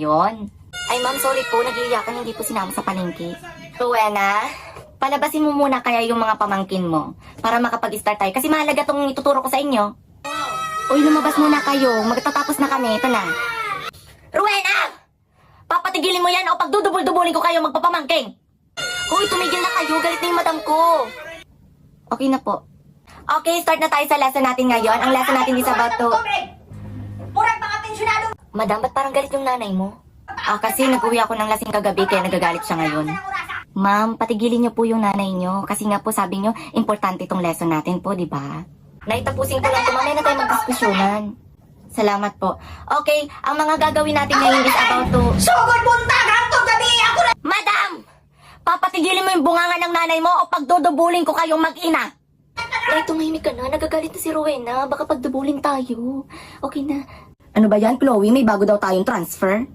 ngayon. Ay ma'am, sorry po, nag-iiyakan, hindi po sinama sa palengke. Rowena, palabasin mo muna kaya yung mga pamangkin mo para makapag-start tayo. Kasi mahalaga tong ituturo ko sa inyo. Uy, lumabas muna kayo. Magtatapos na kami. Ito na. Rowena! Papatigilin mo yan o pagdudubol-dubulin ko kayo magpapamangking. Uy, tumigil na kayo. Galit na yung madam ko. Okay na po. Okay, start na tayo sa lesson natin ngayon. Ang lesson natin is about to... Madam, ba't parang galit yung nanay mo? Kasi nag-uwi ako ng lasing kagabi kaya nagagalit siya ngayon. Ma'am, patigilin niyo po yung nanay niyo. Kasi nga po sabi niyo, importante itong lesson natin po, di ba? Naitapusin ko lang po, mamaya na tayo magdiskusyonan. Salamat po. Okay, ang mga gagawin natin ngayon is about to... Sugod buntagan to gabi ako na... Madam! Papatigilin mo yung bunganga ng nanay mo o pagdudubulin ko kayong mag-ina. Ay, tumahimik ka na. Nagagalit na si Rowena. Baka pagdubulin tayo. Okay na. Ano ba yan, Chloe? May bago daw tayong transfer?